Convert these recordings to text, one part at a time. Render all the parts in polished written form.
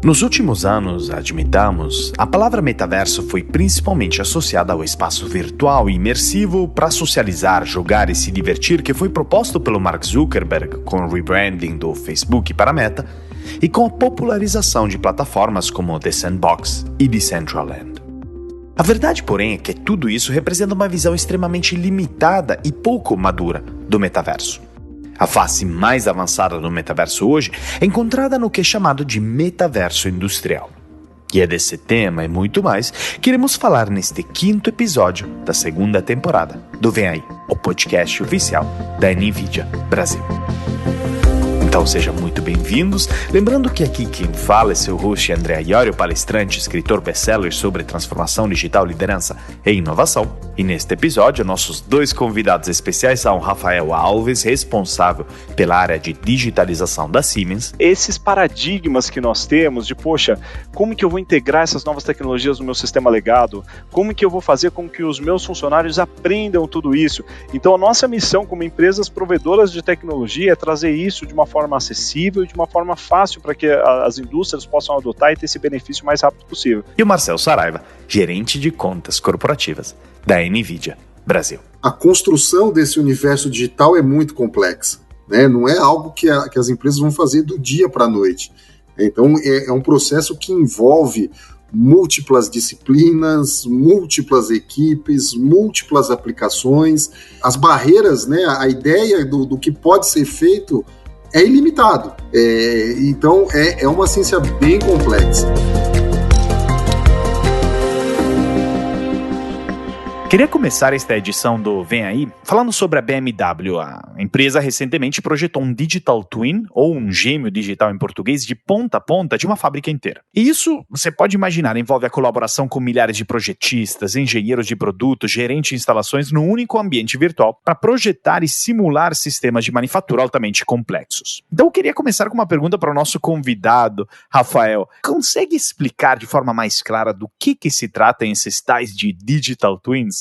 Nos últimos anos, admitamos, a palavra metaverso foi principalmente associada ao espaço virtual e imersivo para socializar, jogar e se divertir que foi proposto pelo Mark Zuckerberg com o rebranding do Facebook para a Meta e com a popularização de plataformas como The Sandbox e Decentraland. A verdade, porém, é que tudo isso representa uma visão extremamente limitada e pouco madura do metaverso. A face mais avançada do metaverso hoje é encontrada no que é chamado de metaverso industrial. E é desse tema e muito mais que iremos falar neste 5º episódio da 2ª temporada do Vem Aí, o podcast oficial da NVIDIA Brasil. Então sejam muito bem-vindos, lembrando que aqui quem fala é seu host André Iorio, palestrante, escritor best-seller sobre transformação digital, liderança e inovação. E neste episódio, nossos 2 convidados especiais são Rafael Alves, responsável pela área de digitalização da Siemens. Esses paradigmas que nós temos de, como que eu vou integrar essas novas tecnologias no meu sistema legado? Como que eu vou fazer com que os meus funcionários aprendam tudo isso? Então, a nossa missão como empresas provedoras de tecnologia é trazer isso de uma forma acessível e de uma forma fácil para que as indústrias possam adotar e ter esse benefício o mais rápido possível. E o Marcel Saraiva, gerente de contas corporativas da NVIDIA Brasil. A construção desse universo digital é muito complexa, né? Não é algo que as empresas vão fazer do dia para a noite. Então, é um processo que envolve múltiplas disciplinas, múltiplas equipes, múltiplas aplicações. As barreiras, né? A ideia do que pode ser feito é ilimitado. Então, é uma ciência bem complexa. Queria começar esta edição do Vem Aí falando sobre a BMW. A empresa recentemente projetou um Digital Twin, ou um gêmeo digital em português, de ponta a ponta de uma fábrica inteira. E isso, você pode imaginar, envolve a colaboração com milhares de projetistas, engenheiros de produtos, gerentes de instalações num único ambiente virtual para projetar e simular sistemas de manufatura altamente complexos. Então eu queria começar com uma pergunta para o nosso convidado, Rafael. Consegue explicar de forma mais clara do que se trata esses tais de Digital Twins?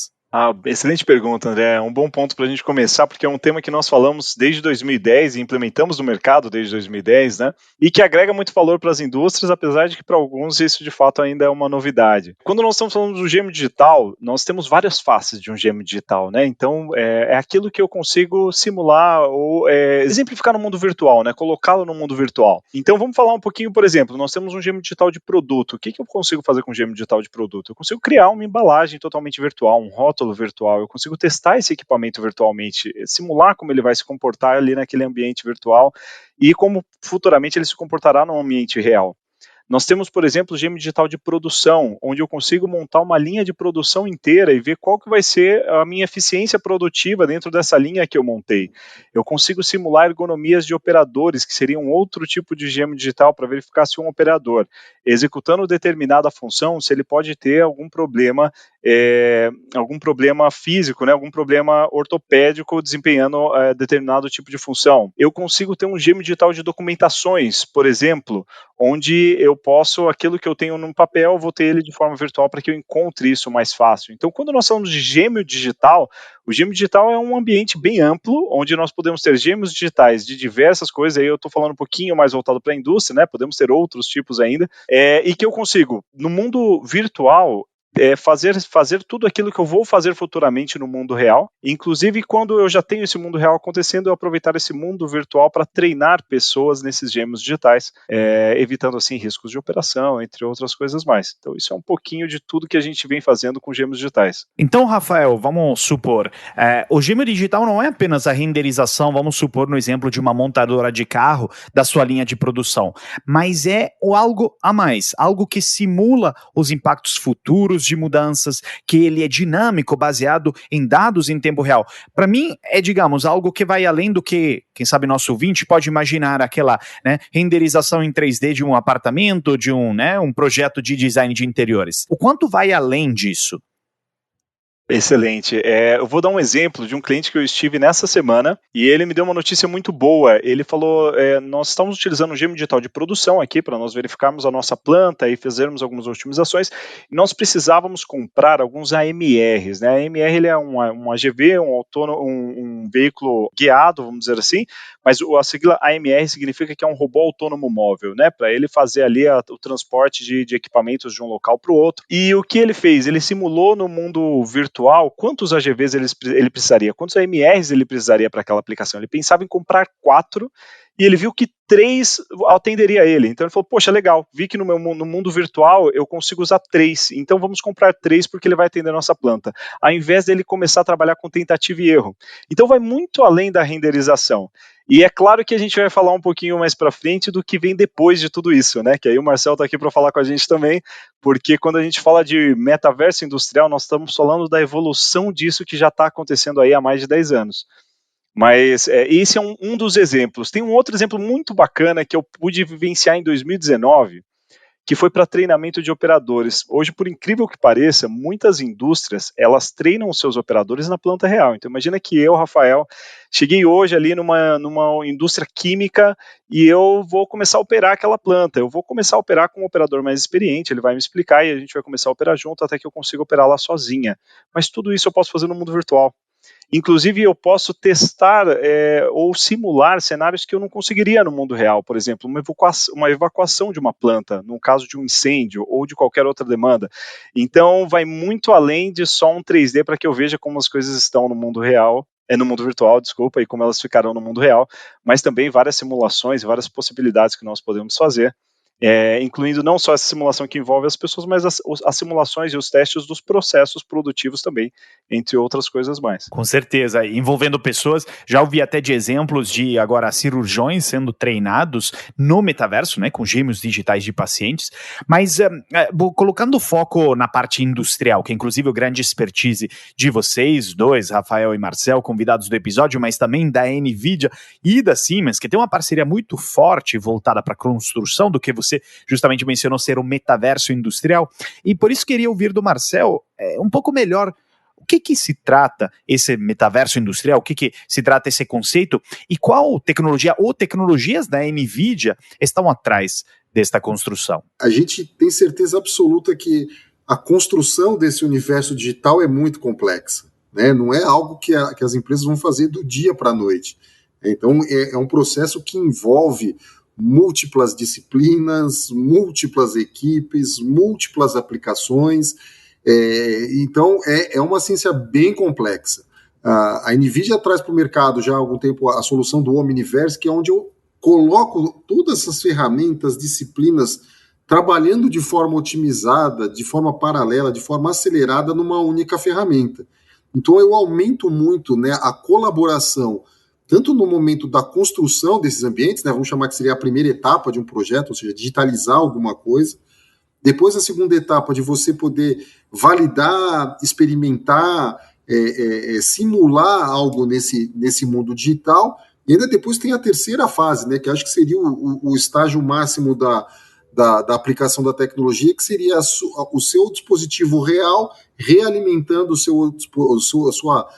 Excelente pergunta, André. É um bom ponto para a gente começar, porque é um tema que nós falamos desde 2010 e implementamos no mercado desde 2010, né? E que agrega muito valor para as indústrias, apesar de que para alguns isso de fato ainda é uma novidade. Quando nós estamos falando do gêmeo digital, nós temos várias faces de um gêmeo digital, né? Então, é aquilo que eu consigo simular ou exemplificar no mundo virtual, né? Colocá-lo no mundo virtual. Então, vamos falar um pouquinho, por exemplo, nós temos um gêmeo digital de produto. O que eu consigo fazer com um gêmeo digital de produto? Eu consigo criar uma embalagem totalmente virtual, um rótulo virtual, eu consigo testar esse equipamento virtualmente, simular como ele vai se comportar ali naquele ambiente virtual e como futuramente ele se comportará no ambiente real. Nós temos, por exemplo, o gêmeo digital de produção, onde eu consigo montar uma linha de produção inteira e ver qual que vai ser a minha eficiência produtiva dentro dessa linha que eu montei. Eu consigo simular ergonomias de operadores, que seria um outro tipo de gêmeo digital para verificar se um operador, executando determinada função, se ele pode ter algum problema físico, né, algum problema ortopédico desempenhando determinado tipo de função. Eu consigo ter um gêmeo digital de documentações, por exemplo, onde eu posso, aquilo que eu tenho no papel, vou ter ele de forma virtual para que eu encontre isso mais fácil. Então, quando nós falamos de gêmeo digital, o gêmeo digital é um ambiente bem amplo, onde nós podemos ter gêmeos digitais de diversas coisas, aí eu estou falando um pouquinho mais voltado para a indústria, né? Podemos ter outros tipos ainda, e que eu consigo, no mundo virtual, fazer tudo aquilo que eu vou fazer futuramente no mundo real, inclusive quando eu já tenho esse mundo real acontecendo, eu aproveitar esse mundo virtual para treinar pessoas nesses gêmeos digitais, evitando assim riscos de operação, entre outras coisas mais. Então isso é um pouquinho de tudo que a gente vem fazendo com gêmeos digitais. Então, Rafael, vamos supor, o gêmeo digital não é apenas a renderização, vamos supor no exemplo de uma montadora de carro da sua linha de produção, mas é algo a mais, algo que simula os impactos futuros de mudanças, que ele é dinâmico, baseado em dados em tempo real. Para mim, é, digamos, algo que vai além do que, quem sabe nosso ouvinte pode imaginar aquela, né, renderização em 3D de um apartamento, de um projeto de design de interiores. O quanto vai além disso? Excelente. Eu vou dar um exemplo de um cliente que eu estive nessa semana e ele me deu uma notícia muito boa. Ele falou, nós estamos utilizando um gêmeo digital de produção aqui para nós verificarmos a nossa planta e fazermos algumas otimizações. E nós precisávamos comprar alguns AMRs, né? A AMR ele é um AGV, um veículo guiado, vamos dizer assim, mas a sigla AMR significa que é um robô autônomo móvel, né, para ele fazer ali o transporte de equipamentos de um local para o outro. E o que ele fez? Ele simulou no mundo virtual quantos AGVs ele precisaria, quantos AMRs ele precisaria para aquela aplicação. Ele pensava em comprar 4 e ele viu que 3 atenderia ele. Então ele falou, poxa, legal, vi que no mundo virtual eu consigo usar 3, então vamos comprar 3 porque ele vai atender a nossa planta, ao invés dele começar a trabalhar com tentativa e erro. Então vai muito além da renderização. E é claro que a gente vai falar um pouquinho mais para frente do que vem depois de tudo isso, né? Que aí o Marcel está aqui para falar com a gente também, porque quando a gente fala de metaverso industrial, nós estamos falando da evolução disso que já está acontecendo aí há mais de 10 anos. Mas esse é um dos exemplos. Tem um outro exemplo muito bacana que eu pude vivenciar em 2019, que foi para treinamento de operadores. Hoje, por incrível que pareça, muitas indústrias, elas treinam os seus operadores na planta real. Então imagina que eu, Rafael, cheguei hoje ali numa indústria química e eu vou começar a operar aquela planta. Eu vou começar a operar com um operador mais experiente, ele vai me explicar e a gente vai começar a operar junto até que eu consiga operar lá sozinha. Mas tudo isso eu posso fazer no mundo virtual. Inclusive, eu posso testar ou simular cenários que eu não conseguiria no mundo real. Por exemplo, uma evacuação de uma planta, no caso de um incêndio ou de qualquer outra demanda. Então, vai muito além de só um 3D para que eu veja como as coisas estão no mundo real, no mundo virtual, desculpa, e como elas ficarão no mundo real, mas também várias simulações, várias possibilidades que nós podemos fazer. Incluindo não só essa simulação que envolve as pessoas, mas as simulações e os testes dos processos produtivos também, entre outras coisas mais. Com certeza, envolvendo pessoas, já ouvi até de exemplos de agora cirurgiões sendo treinados no metaverso, né, com gêmeos digitais de pacientes, mas colocando foco na parte industrial, que é inclusive o grande expertise de vocês dois, Rafael e Marcel, convidados do episódio, mas também da NVIDIA e da Siemens, que tem uma parceria muito forte voltada para a construção do que você justamente mencionou ser o metaverso industrial, e por isso queria ouvir do Marcel um pouco melhor o que se trata esse metaverso industrial, o que se trata esse conceito e qual tecnologia ou tecnologias da NVIDIA estão atrás desta construção. A gente tem certeza absoluta que a construção desse universo digital é muito complexa, né? Não é algo que as empresas vão fazer do dia para a noite. Então é um processo que envolve múltiplas disciplinas, múltiplas equipes, múltiplas aplicações. Então, é uma ciência bem complexa. A NVIDIA traz para o mercado já há algum tempo a solução do Omniverse, que é onde eu coloco todas essas ferramentas, disciplinas, trabalhando de forma otimizada, de forma paralela, de forma acelerada numa única ferramenta. Então, eu aumento muito, né, a colaboração tanto no momento da construção desses ambientes, né, vamos chamar que seria a primeira etapa de um projeto, ou seja, digitalizar alguma coisa. Depois a segunda etapa de você poder validar, experimentar, simular algo nesse mundo digital. E ainda depois tem a terceira fase, né, que acho que seria o estágio máximo da aplicação da tecnologia, que seria o seu dispositivo real realimentando a sua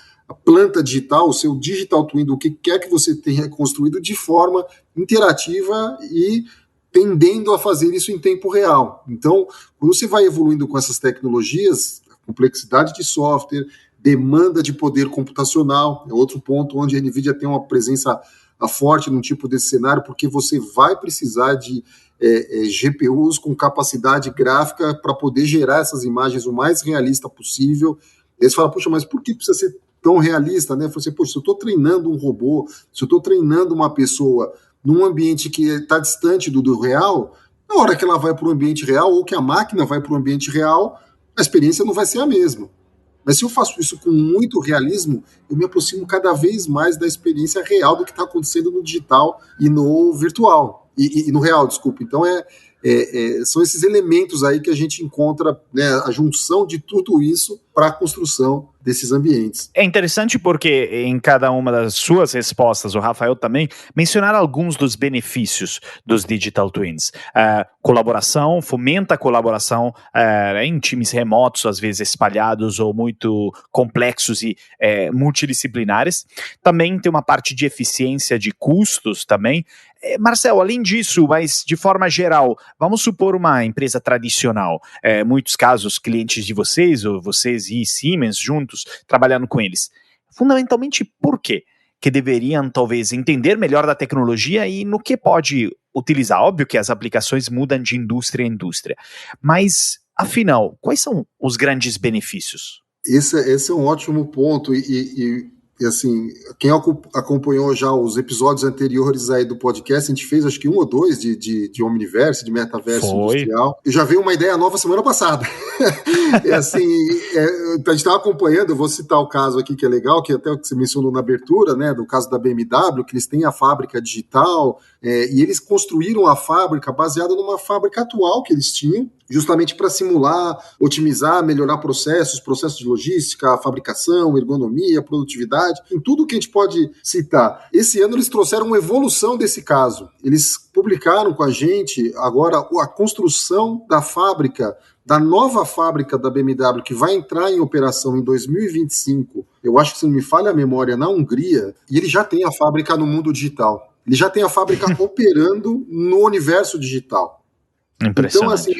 planta digital, o seu digital twin, do que quer que você tenha construído de forma interativa e tendendo a fazer isso em tempo real. Então, quando você vai evoluindo com essas tecnologias, a complexidade de software, demanda de poder computacional, é outro ponto onde a NVIDIA tem uma presença forte num tipo desse cenário, porque você vai precisar de GPUs com capacidade gráfica para poder gerar essas imagens o mais realista possível. E aí você fala, puxa, mas por que precisa ser tão realista, né? Você, poxa, se eu estou treinando um robô, se eu estou treinando uma pessoa num ambiente que está distante do real, na hora que ela vai para o ambiente real ou que a máquina vai para o ambiente real, a experiência não vai ser a mesma. Mas se eu faço isso com muito realismo, eu me aproximo cada vez mais da experiência real do que está acontecendo no digital e no virtual, e no real, desculpa. Então são esses elementos aí que a gente encontra, né, a junção de tudo isso para a construção desses ambientes. É interessante porque em cada uma das suas respostas, o Rafael também mencionaram alguns dos benefícios dos Digital Twins. Colaboração, fomenta a colaboração em times remotos, às vezes espalhados ou muito complexos e multidisciplinares. Também tem uma parte de eficiência de custos também. Marcel, além disso, mas de forma geral, vamos supor uma empresa tradicional, muitos casos clientes de vocês, ou vocês e Siemens juntos, trabalhando com eles. Fundamentalmente, por quê? que deveriam talvez entender melhor da tecnologia e no que pode utilizar. Óbvio que as aplicações mudam de indústria em indústria, mas afinal, quais são os grandes benefícios? Esse é um ótimo ponto e assim, quem acompanhou já os episódios anteriores aí do podcast, a gente fez acho que 1 ou 2 de Omniverse, de metaverso industrial. Eu já veio uma ideia nova semana passada. Assim, a gente estava acompanhando, eu vou citar o caso aqui que é legal, que até o que você mencionou na abertura, né, do caso da BMW, que eles têm a fábrica digital, e eles construíram a fábrica baseada numa fábrica atual que eles tinham, justamente para simular, otimizar, melhorar processos de logística, fabricação, ergonomia, produtividade, em tudo que a gente pode citar. Esse ano eles trouxeram uma evolução desse caso. Eles publicaram com a gente agora a construção da fábrica, da nova fábrica da BMW, que vai entrar em operação em 2025, eu acho que, se não me falha a memória, na Hungria, e ele já tem a fábrica no mundo digital. Ele já tem a fábrica operando no universo digital. Então, assim,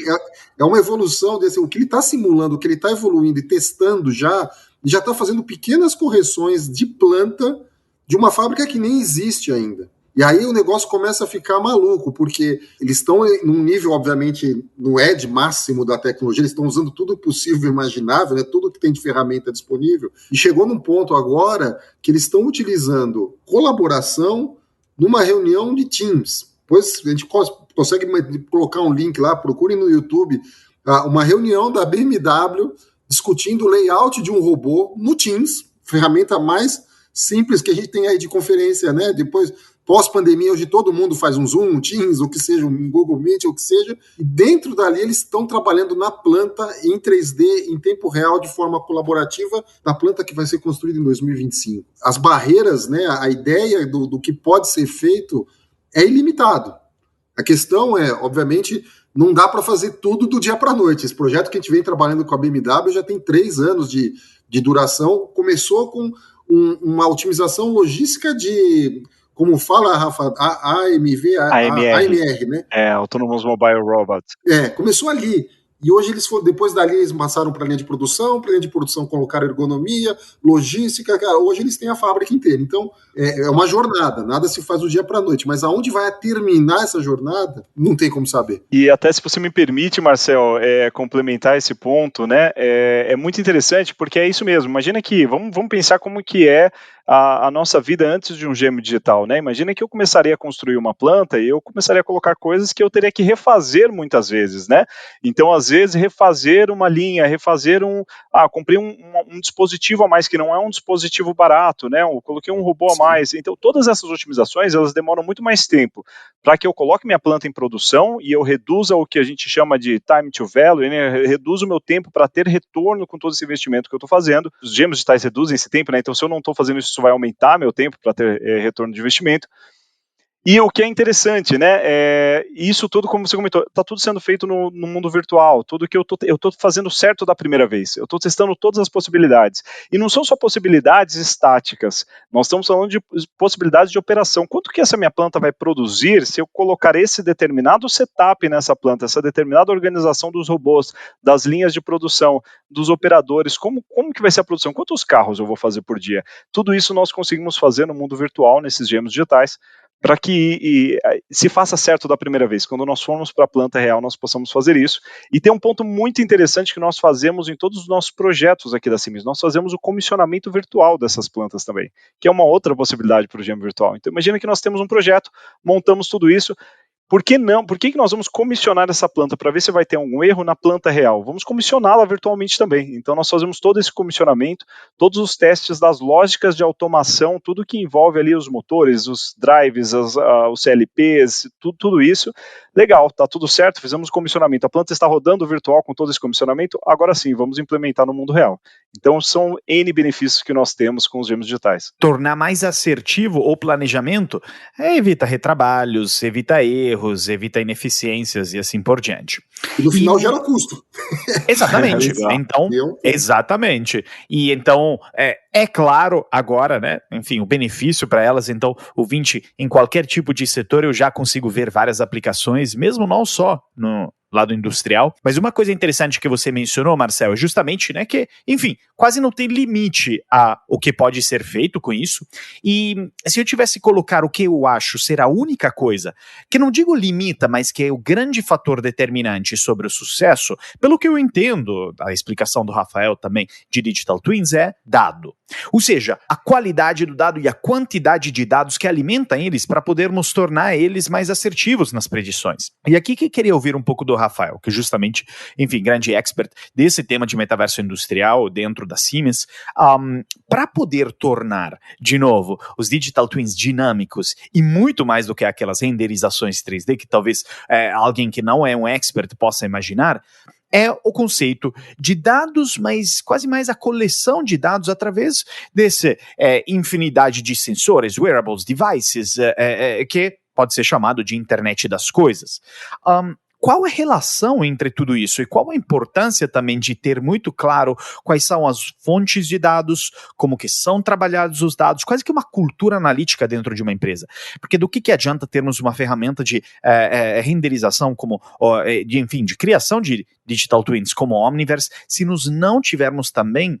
é uma evolução desse. O que ele está simulando, o que ele está evoluindo e testando já está fazendo pequenas correções de planta de uma fábrica que nem existe ainda. E aí o negócio começa a ficar maluco, porque eles estão num nível, obviamente, no edge máximo da tecnologia, eles estão usando tudo possível e imaginável, né, tudo que tem de ferramenta disponível, e chegou num ponto agora que eles estão utilizando colaboração numa reunião de Teams. Depois a gente consegue colocar um link lá, procurem no YouTube, uma reunião da BMW discutindo o layout de um robô no Teams, ferramenta mais simples que a gente tem aí de conferência, né? Depois, pós-pandemia, hoje todo mundo faz um Zoom, um Teams, ou que seja, um Google Meet, ou que seja, e dentro dali eles estão trabalhando na planta em 3D, em tempo real, de forma colaborativa, na planta que vai ser construída em 2025. As barreiras, né, a ideia do que pode ser feito é ilimitado. A questão é, obviamente, não dá para fazer tudo do dia para a noite. Esse projeto que a gente vem trabalhando com a BMW já tem 3 anos de duração. Começou com uma otimização logística de, como fala, Rafa, AMR, né? Autonomous Mobile Robot. Começou ali. E hoje depois dali eles passaram para a linha de produção colocaram ergonomia, logística, cara, hoje eles têm a fábrica inteira. Então, é uma jornada, nada se faz do dia para a noite, mas aonde vai terminar essa jornada, não tem como saber. E até, se você me permite, Marcel, complementar esse ponto, né, é muito interessante, porque é isso mesmo. Imagina que, vamos pensar como que é a nossa vida antes de um gêmeo digital, né? Imagina que eu começaria a construir uma planta e eu começaria a colocar coisas que eu teria que refazer muitas vezes, né? Então, às vezes, refazer uma linha, comprei um dispositivo a mais, que não é um dispositivo barato, né? Eu coloquei um robô a mais. Então, todas essas otimizações, elas demoram muito mais tempo para que eu coloque minha planta em produção e eu reduza o que a gente chama de time to value, né? Reduzo o meu tempo para ter retorno com todo esse investimento que eu estou fazendo. Os gêmeos digitais reduzem esse tempo, né? Então, se eu não estou fazendo isso vai aumentar meu tempo para ter retorno de investimento. E o que é interessante, né, isso tudo, como você comentou, está tudo sendo feito no mundo virtual, tudo que eu estou fazendo certo da primeira vez, eu estou testando todas as possibilidades, e não são só possibilidades estáticas, nós estamos falando de possibilidades de operação. Quanto que essa minha planta vai produzir se eu colocar esse determinado setup nessa planta, essa determinada organização dos robôs, das linhas de produção, dos operadores, como que vai ser a produção, quantos carros eu vou fazer por dia? Tudo isso nós conseguimos fazer no mundo virtual, nesses gêmeos digitais, para que se faça certo da primeira vez. Quando nós formos para a planta real, nós possamos fazer isso. E tem um ponto muito interessante que nós fazemos em todos os nossos projetos aqui da Siemens. Nós fazemos o comissionamento virtual dessas plantas também, que é uma outra possibilidade para o gêmeo virtual. Então, imagina que nós temos um projeto, montamos tudo isso. Por que não? Por que nós vamos comissionar essa planta? Para ver se vai ter algum erro na planta real. Vamos comissioná-la virtualmente também. Então, nós fazemos todo esse comissionamento, todos os testes das lógicas de automação, tudo que envolve ali os motores, os drives, os CLPs, tudo isso. Legal, está tudo certo, fizemos o comissionamento. A planta está rodando virtual com todo esse comissionamento. Agora sim, vamos implementar no mundo real. Então, são N benefícios que nós temos com os gêmeos digitais. Tornar mais assertivo o planejamento evita retrabalhos, evita erros, evita ineficiências e assim por diante. E no final gera custo. Exatamente. Então, exatamente. E então, é claro agora, né? Enfim, o benefício para elas. Então, ouvinte, em qualquer tipo de setor eu já consigo ver várias aplicações, mesmo não só lado industrial. Mas uma coisa interessante que você mencionou, Marcel, é justamente, né, que, enfim, quase não tem limite a o que pode ser feito com isso. E se eu tivesse que colocar o que eu acho ser a única coisa, que não digo limita, mas que é o grande fator determinante sobre o sucesso, pelo que eu entendo, a explicação do Rafael também de Digital Twins é dado. Ou seja, a qualidade do dado e a quantidade de dados que alimentam eles para podermos tornar eles mais assertivos nas predições. E aqui que eu queria ouvir um pouco do Rafael, que justamente, enfim, grande expert desse tema de metaverso industrial dentro da Siemens, para poder tornar, de novo, os Digital Twins dinâmicos e muito mais do que aquelas renderizações 3D que talvez alguém que não é um expert possa imaginar, é o conceito de dados, mas quase mais a coleção de dados através dessa infinidade de sensores, wearables, devices, que pode ser chamado de internet das coisas. Qual a relação entre tudo isso e qual a importância também de ter muito claro quais são as fontes de dados, como que são trabalhados os dados, quase que uma cultura analítica dentro de uma empresa. Porque do que adianta termos uma ferramenta de renderização como, de criação de Digital Twins como Omniverse, se nós não tivermos também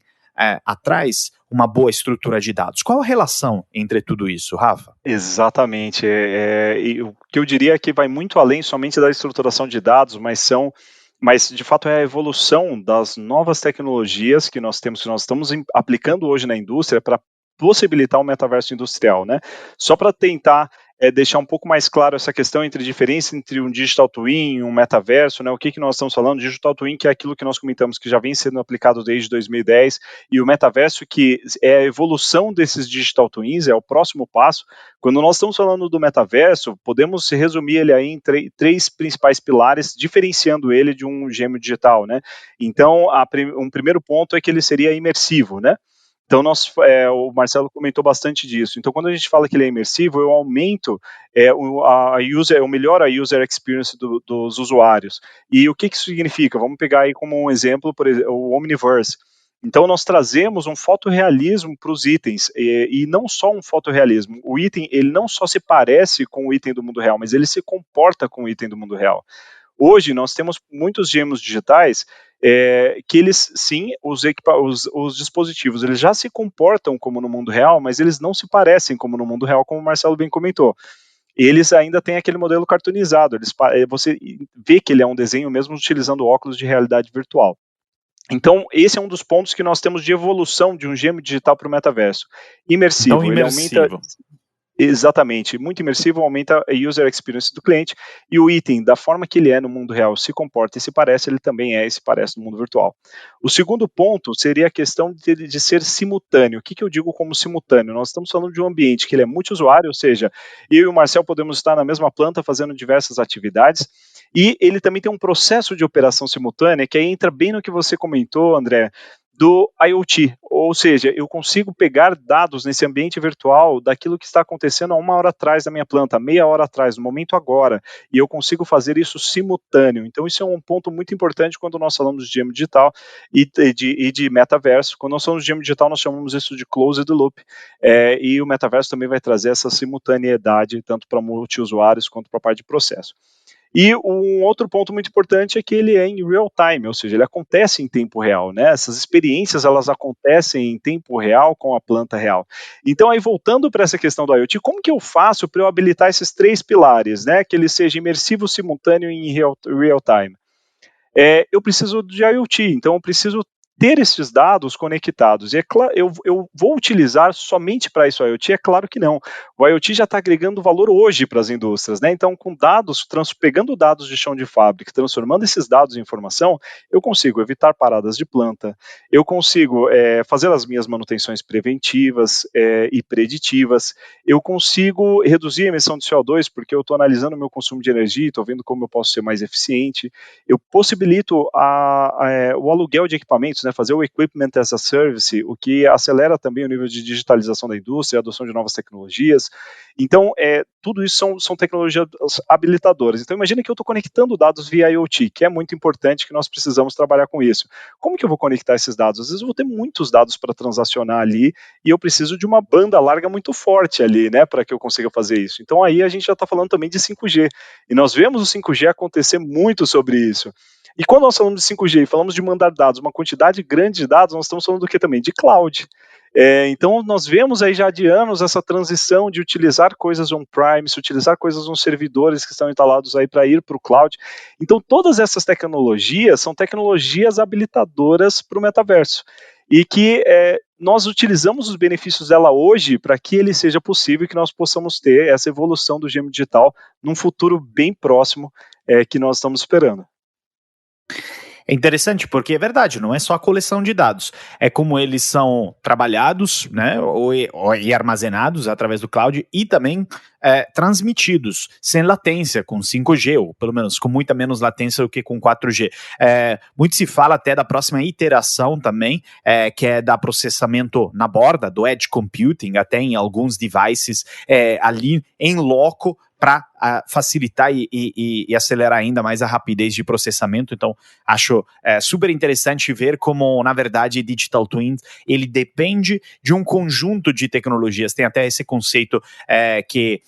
atrás uma boa estrutura de dados. Qual a relação entre tudo isso, Rafa? Exatamente. E o que eu diria é que vai muito além somente da estruturação de dados, mas de fato é a evolução das novas tecnologias que nós estamos aplicando hoje na indústria para possibilitar o metaverso industrial, né? Só para tentar deixar um pouco mais claro essa questão entre a diferença entre um digital twin e um metaverso, né? O que nós estamos falando? Digital twin, que é aquilo que nós comentamos que já vem sendo aplicado desde 2010, e o metaverso, que é a evolução desses digital twins, é o próximo passo. Quando nós estamos falando do metaverso, podemos resumir ele aí em três principais pilares, diferenciando ele de um gêmeo digital, né? Então, um primeiro ponto é que ele seria imersivo, né? Então, o Marcelo comentou bastante disso. Então, quando a gente fala que ele é imersivo, eu aumento, eu melhoro a user experience dos usuários. E o que isso significa? Vamos pegar aí como um exemplo, por exemplo, o Omniverse. Então, nós trazemos um fotorrealismo para os itens, e não só um fotorrealismo. O item, ele não só se parece com o item do mundo real, mas ele se comporta com o item do mundo real. Hoje, nós temos muitos gêmeos digitais que eles, sim, os dispositivos, eles já se comportam como no mundo real, mas eles não se parecem como no mundo real, como o Marcelo bem comentou. Eles ainda têm aquele modelo cartoonizado, você vê que ele é um desenho mesmo utilizando óculos de realidade virtual. Então, esse é um dos pontos que nós temos de evolução de um gêmeo digital para o metaverso. Imersivo, Então, imersivo. Ele aumenta... Exatamente, muito imersivo, aumenta a user experience do cliente, e o item, da forma que ele é no mundo real, se comporta e se parece, ele também e se parece no mundo virtual. O segundo ponto seria a questão de ser simultâneo. O que eu digo como simultâneo? Nós estamos falando de um ambiente que ele é multiusuário, ou seja, eu e o Marcel podemos estar na mesma planta fazendo diversas atividades, e ele também tem um processo de operação simultânea, que aí entra bem no que você comentou, André, do IoT, ou seja, eu consigo pegar dados nesse ambiente virtual daquilo que está acontecendo há 1 hora atrás da minha planta, meia hora atrás, no momento agora, e eu consigo fazer isso simultâneo. Então isso é um ponto muito importante quando nós falamos de gêmeo digital e de metaverso. Quando nós falamos de gêmeo digital, nós chamamos isso de closed loop, e o metaverso também vai trazer essa simultaneidade, tanto para multiusuários quanto para a parte de processo. E um outro ponto muito importante é que ele é em real time, ou seja, ele acontece em tempo real, né? Essas experiências, elas acontecem em tempo real com a planta real. Então, aí voltando para essa questão do IoT, como que eu faço para eu habilitar esses 3 pilares, né? Que ele seja imersivo, simultâneo e em real time? Eu preciso de IoT, então eu preciso ter esses dados conectados. E eu vou utilizar somente para isso o IoT? É claro que não. O IoT já está agregando valor hoje para as indústrias, né? Então, com dados, pegando dados de chão de fábrica, transformando esses dados em informação, eu consigo evitar paradas de planta, eu consigo fazer as minhas manutenções preventivas e preditivas, eu consigo reduzir a emissão de CO2, porque eu estou analisando o meu consumo de energia, estou vendo como eu posso ser mais eficiente, eu possibilito o aluguel de equipamentos, equipamentos, né, fazer o equipment as a service, o que acelera também o nível de digitalização da indústria, a adoção de novas tecnologias. Então, tudo isso são tecnologias habilitadoras. Então, imagina que eu estou conectando dados via IoT, que é muito importante, que nós precisamos trabalhar com isso. Como que eu vou conectar esses dados? Às vezes eu vou ter muitos dados para transacionar ali e eu preciso de uma banda larga muito forte ali, né, para que eu consiga fazer isso. Então, aí a gente já está falando também de 5G. E nós vemos o 5G acontecer muito sobre isso. E quando nós falamos de 5G e falamos de mandar dados, uma quantidade grande de dados, nós estamos falando do que também? De cloud. Então, nós vemos aí já de anos essa transição de utilizar coisas on-premise, utilizar coisas nos servidores que estão instalados aí para ir para o cloud. Então, todas essas tecnologias são tecnologias habilitadoras para o metaverso. E que nós utilizamos os benefícios dela hoje para que ele seja possível e que nós possamos ter essa evolução do gêmeo digital num futuro bem próximo que nós estamos esperando. É interessante porque é verdade, não é só a coleção de dados, é como eles são trabalhados, né, e armazenados através do cloud e também transmitidos sem latência com 5G, ou pelo menos com muita menos latência do que com 4G. Muito se fala até da próxima iteração também, que é da processamento na borda, do edge computing, até em alguns devices ali em loco, para facilitar e acelerar ainda mais a rapidez de processamento. Então, acho super interessante ver como, na verdade, Digital Twin, ele depende de um conjunto de tecnologias. Tem até esse conceito que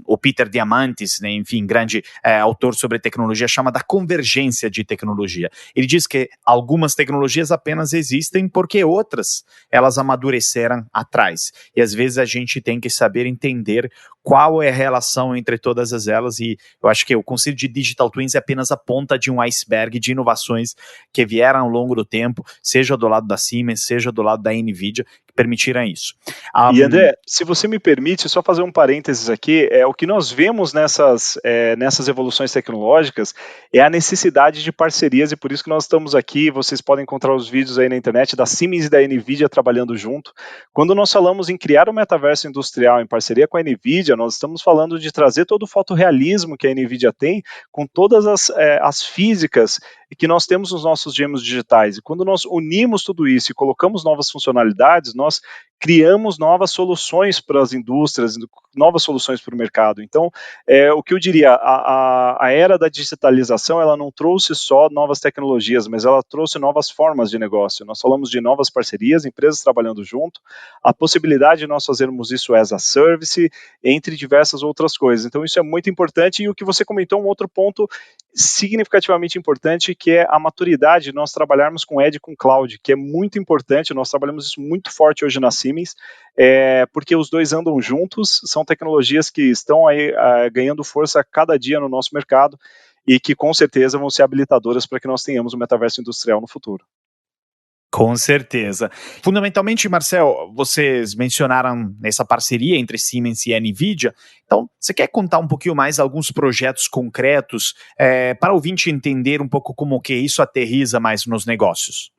o Peter Diamandis, né, enfim, grande autor sobre tecnologia, chama da convergência de tecnologia. Ele diz que algumas tecnologias apenas existem porque outras, elas amadureceram atrás. E às vezes a gente tem que saber entender qual é a relação entre todas elas, e eu acho que o conceito de Digital Twins é apenas a ponta de um iceberg de inovações que vieram ao longo do tempo, seja do lado da Siemens, seja do lado da NVIDIA, que permitiram isso. E André, se você me permite, só fazer um parênteses aqui, o que nós vemos nessas evoluções tecnológicas é a necessidade de parcerias, e por isso que nós estamos aqui, vocês podem encontrar os vídeos aí na internet da Siemens e da NVIDIA trabalhando junto. Quando nós falamos em criar um metaverso industrial em parceria com a NVIDIA, nós estamos falando de trazer todo o fotorrealismo que a NVIDIA tem, com todas as físicas que nós temos nos nossos gêmeos digitais. E quando nós unimos tudo isso e colocamos novas funcionalidades, nós criamos novas soluções para as indústrias, novas soluções para o mercado. Então, o que eu diria, a era da digitalização, ela não trouxe só novas tecnologias, mas ela trouxe novas formas de negócio. Nós falamos de novas parcerias, empresas trabalhando junto, a possibilidade de nós fazermos isso as a service, entre diversas outras coisas. Então, isso é muito importante, e o que você comentou, um outro ponto significativamente importante, que é a maturidade de nós trabalharmos com Edge e com Cloud, que é muito importante. Nós trabalhamos isso muito forte hoje na Siemens, porque os dois andam juntos, são tecnologias que estão aí ganhando força a cada dia no nosso mercado e que com certeza vão ser habilitadoras para que nós tenhamos um metaverso industrial no futuro. Com certeza. Fundamentalmente, Marcel, vocês mencionaram essa parceria entre Siemens e a NVIDIA. Então, você quer contar um pouquinho mais alguns projetos concretos para o ouvinte entender um pouco como que isso aterriza mais nos negócios?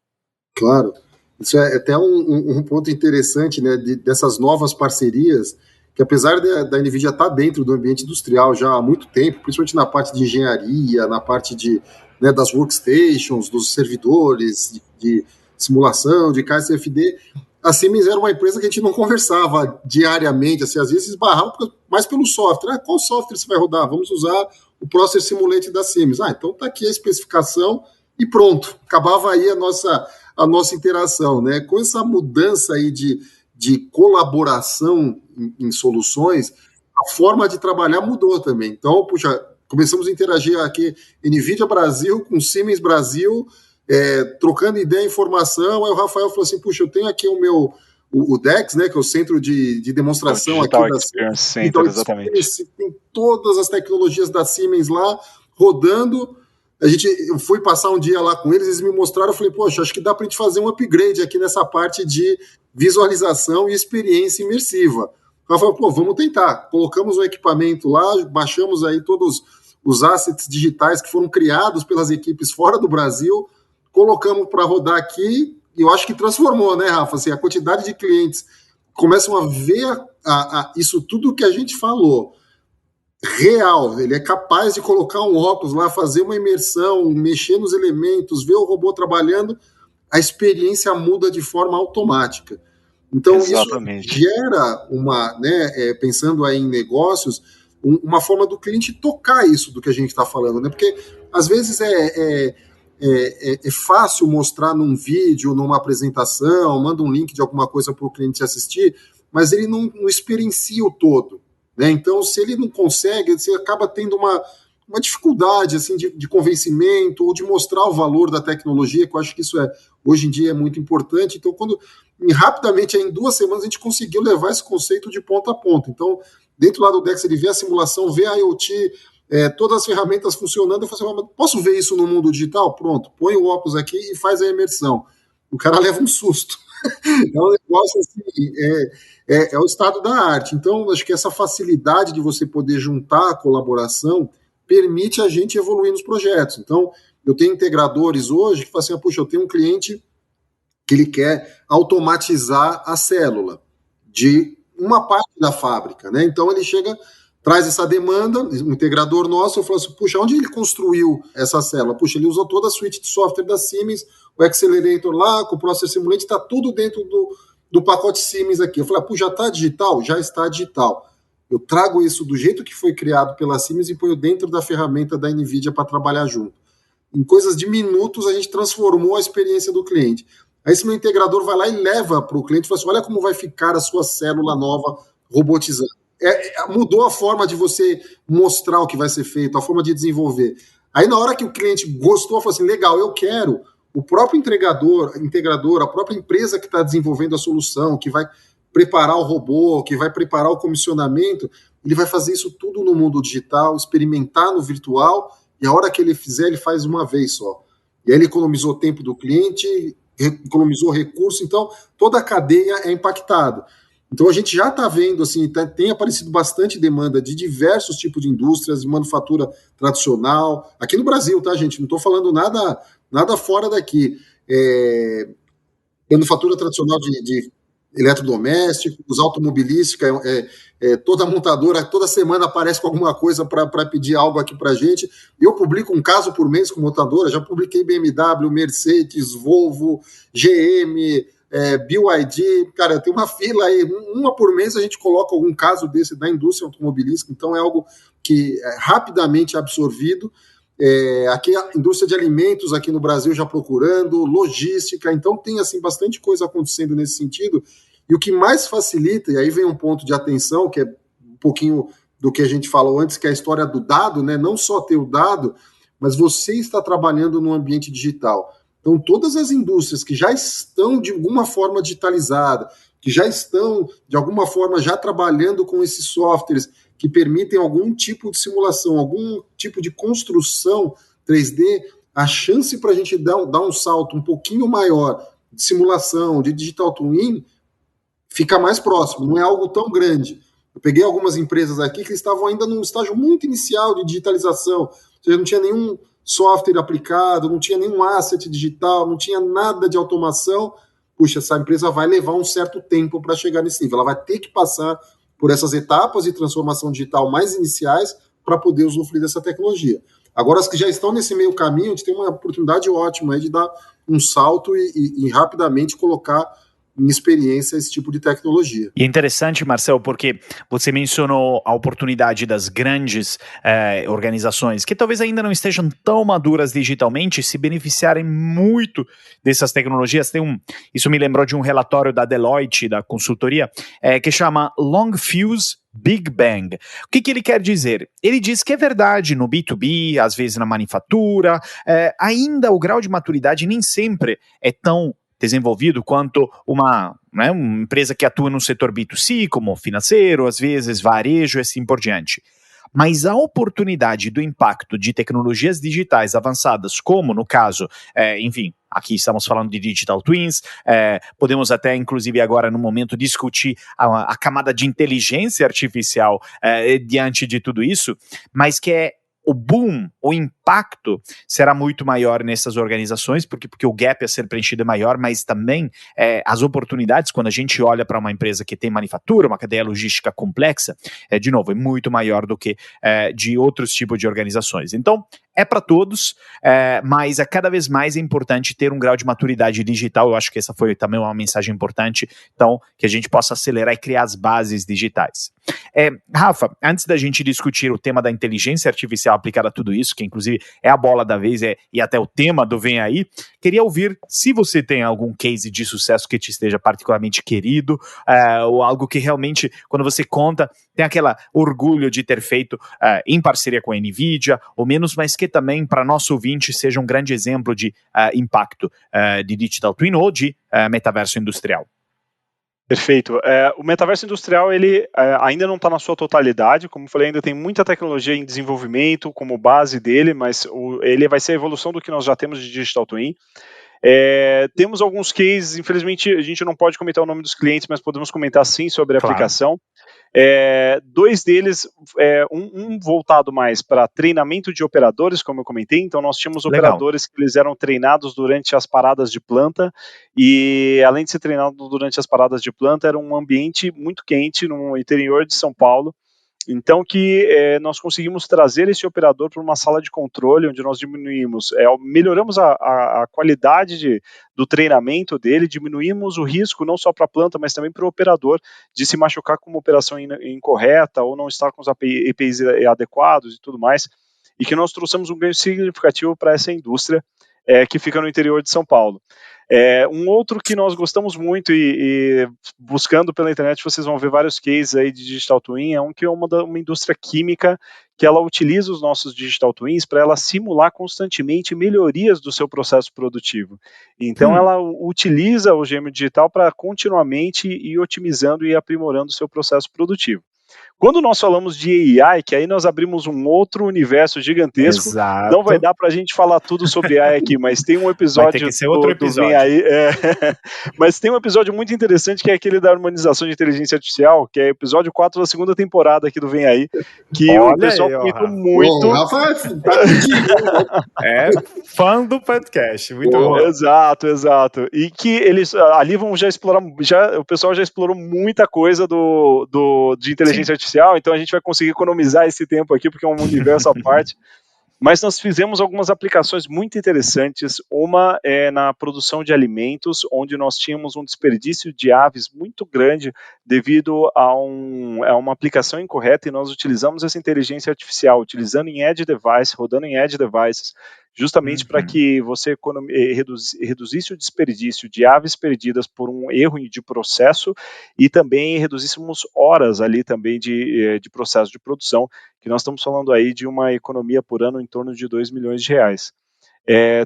Claro. Isso é até um ponto interessante, né, dessas novas parcerias, que apesar da NVIDIA estar dentro do ambiente industrial já há muito tempo, principalmente na parte de engenharia, na parte das workstations, dos servidores, de simulação, de KCFD, a Siemens era uma empresa que a gente não conversava diariamente, assim, às vezes esbarrava mais pelo software. Qual software você vai rodar? Vamos usar o Process Simulator da Siemens. Então tá aqui a especificação e pronto. Acabava aí a nossa interação, né? Com essa mudança aí de colaboração em soluções, a forma de trabalhar mudou também. Então, começamos a interagir aqui, NVIDIA Brasil com Siemens Brasil, trocando ideia e informação. Aí o Rafael falou assim, eu tenho aqui o DEX, né, que é o centro de demonstração aqui da Siemens. Center, exatamente. Tem todas as tecnologias da Siemens lá, rodando. Eu fui passar um dia lá com eles me mostraram, eu falei, acho que dá para a gente fazer um upgrade aqui nessa parte de visualização e experiência imersiva. Eu falei, vamos tentar. Colocamos um equipamento lá, baixamos aí todos os assets digitais que foram criados pelas equipes fora do Brasil, colocamos para rodar aqui, e eu acho que transformou, né, Rafa? Assim, a quantidade de clientes começam a ver isso tudo que a gente falou real. Ele é capaz de colocar um óculos lá, fazer uma imersão, mexer nos elementos, ver o robô trabalhando. a experiência muda de forma automática. Então, Exatamente. Isso gera pensando aí em negócios, uma forma do cliente tocar isso do que a gente está falando, né? Porque às vezes é fácil mostrar num vídeo, numa apresentação, manda um link de alguma coisa para o cliente assistir, mas ele não experiencia o todo, né? Então, se ele não consegue, você acaba tendo uma dificuldade assim, de convencimento ou de mostrar o valor da tecnologia, que eu acho que isso hoje em dia é muito importante. Então, rapidamente, em 2 semanas, a gente conseguiu levar esse conceito de ponta a ponta. Então, dentro lá do Dex, ele vê a simulação, vê a IoT, todas as ferramentas funcionando. Eu falo assim, posso ver isso no mundo digital? Pronto, põe o óculos aqui e faz a imersão. O cara leva um susto. É um negócio assim, é o estado da arte. Então, acho que essa facilidade de você poder juntar a colaboração permite a gente evoluir nos projetos. Então, eu tenho integradores hoje que falam assim, puxa, eu tenho um cliente que ele quer automatizar a célula de uma parte da fábrica, né? Então, ele chega, traz essa demanda, um integrador nosso, eu falo assim, puxa, onde ele construiu essa célula? Puxa, ele usou toda a suite de software da Siemens, o Accelerator lá, com o Process Simulator, está tudo dentro do pacote Siemens aqui. Eu falei, puxa, já está digital? Já está digital. Eu trago isso do jeito que foi criado pela Siemens e ponho dentro da ferramenta da NVIDIA para trabalhar junto. Em coisas de minutos, a gente transformou a experiência do cliente. Aí esse meu integrador vai lá e leva para o cliente e fala assim, olha como vai ficar a sua célula nova robotizada. Mudou a forma de você mostrar o que vai ser feito, a forma de desenvolver. Aí na hora que o cliente gostou, falou assim, legal, eu quero, o próprio integrador, a própria empresa que está desenvolvendo a solução, que vai preparar o robô, que vai preparar o comissionamento, ele vai fazer isso tudo no mundo digital, experimentar no virtual, e a hora que ele fizer, ele faz uma vez só. E aí ele economizou tempo do cliente, economizou recurso, então toda a cadeia é impactada. Então a gente já está vendo, assim, tem aparecido bastante demanda de diversos tipos de indústrias, de manufatura tradicional, aqui no Brasil, tá, gente? Não estou falando nada fora daqui. Manufatura tradicional de eletrodomésticos, automobilística, toda montadora, toda semana aparece com alguma coisa para pedir algo aqui para a gente. Eu publico um caso por mês com montadora, já publiquei BMW, Mercedes, Volvo, GM, BYD, cara, tem uma fila aí, uma por mês a gente coloca algum caso desse da indústria automobilística, então é algo que é rapidamente absorvido. Aqui a indústria de alimentos aqui no Brasil já procurando, logística, então tem assim bastante coisa acontecendo nesse sentido, e o que mais facilita, e aí vem um ponto de atenção, que é um pouquinho do que a gente falou antes, que é a história do dado, né? Não só ter o dado, mas você está trabalhando no ambiente digital. Então todas as indústrias que já estão de alguma forma digitalizadas, que já estão de alguma forma já trabalhando com esses softwares, que permitem algum tipo de simulação, algum tipo de construção 3D, a chance para a gente dar um salto um pouquinho maior de simulação, de digital twin, fica mais próximo, não é algo tão grande. Eu peguei algumas empresas aqui que estavam ainda num estágio muito inicial de digitalização, ou seja, não tinha nenhum software aplicado, não tinha nenhum asset digital, não tinha nada de automação. Puxa, essa empresa vai levar um certo tempo para chegar nesse nível, ela vai ter que passar por essas etapas de transformação digital mais iniciais para poder usufruir dessa tecnologia. Agora, as que já estão nesse meio caminho, a gente tem uma oportunidade ótima aí de dar um salto e rapidamente colocar em experiência esse tipo de tecnologia. E é interessante, Marcel, porque você mencionou a oportunidade das grandes organizações que talvez ainda não estejam tão maduras digitalmente se beneficiarem muito dessas tecnologias. Isso me lembrou de um relatório da Deloitte, da consultoria, que chama Long Fuse Big Bang. O que ele quer dizer? Ele diz que é verdade no B2B, às vezes na manufatura, ainda o grau de maturidade nem sempre é tão desenvolvido quanto uma empresa que atua no setor B2C, como financeiro, às vezes varejo e assim por diante. Mas a oportunidade do impacto de tecnologias digitais avançadas, como no caso, aqui estamos falando de Digital Twins, podemos até, inclusive agora no momento, discutir a camada de inteligência artificial diante de tudo isso, mas que é o boom, o impacto impacto será muito maior nessas organizações, porque o gap a ser preenchido é maior, mas também as oportunidades, quando a gente olha para uma empresa que tem manufatura, uma cadeia logística complexa, de novo, é muito maior do que de outros tipos de organizações. Então, é para todos, mas cada vez mais é importante ter um grau de maturidade digital. Eu acho que essa foi também uma mensagem importante, então, que a gente possa acelerar e criar as bases digitais. Rafa, antes da gente discutir o tema da inteligência artificial aplicada a tudo isso, que inclusive é a bola da vez e até o tema do Vem Aí, queria ouvir se você tem algum case de sucesso que te esteja particularmente querido, ou algo que realmente, quando você conta, tem aquele orgulho de ter feito em parceria com a NVIDIA, ou menos, mas que também para nosso ouvinte seja um grande exemplo de impacto de Digital Twin ou de metaverso industrial. Perfeito. O metaverso industrial, ele ainda não está na sua totalidade, como eu falei, ainda tem muita tecnologia em desenvolvimento como base dele, mas ele vai ser a evolução do que nós já temos de Digital Twin. Temos alguns cases, infelizmente a gente não pode comentar o nome dos clientes, mas podemos comentar sim sobre a aplicação. Dois deles, um voltado mais para treinamento de operadores, como eu comentei. Então nós tínhamos operadores que eles eram treinados durante as paradas de planta, e além de ser treinado durante as paradas de planta, era um ambiente muito quente no interior de São Paulo. Então nós conseguimos trazer esse operador para uma sala de controle, onde nós melhoramos a qualidade do treinamento dele, diminuímos o risco não só para a planta, mas também para o operador de se machucar com uma operação incorreta ou não estar com os EPIs adequados e tudo mais, e que nós trouxemos um ganho significativo para essa indústria que fica no interior de São Paulo. Um outro que nós gostamos muito e buscando pela internet vocês vão ver vários cases aí de Digital Twin, que é uma indústria química que ela utiliza os nossos Digital Twins para ela simular constantemente melhorias do seu processo produtivo. Então ela utiliza o gêmeo digital para continuamente ir otimizando e aprimorando o seu processo produtivo. Quando nós falamos de AI, que aí nós abrimos um outro universo gigantesco, Exato. Não vai dar para a gente falar tudo sobre AI aqui, mas tem um episódio, vai ter que ser outro episódio. do Vem Aí, mas tem um episódio muito interessante que é aquele da harmonização de inteligência artificial, que é o episódio 4 da segunda temporada aqui do Vem Aí, que o pessoal comentou muito. Fã do podcast, muito bom. Exato. E que eles ali vão já explorar, o pessoal já explorou muita coisa de inteligência artificial, então a gente vai conseguir economizar esse tempo aqui, porque é um universo à parte. Mas nós fizemos algumas aplicações muito interessantes. Uma é na produção de alimentos, onde nós tínhamos um desperdício de aves muito grande devido a uma aplicação incorreta, e nós utilizamos essa inteligência artificial, rodando em edge devices, justamente para que você reduzisse o desperdício de aves perdidas por um erro de processo, e também reduzíssemos horas ali também de processo de produção, que nós estamos falando aí de uma economia por ano em torno de R$2 milhões.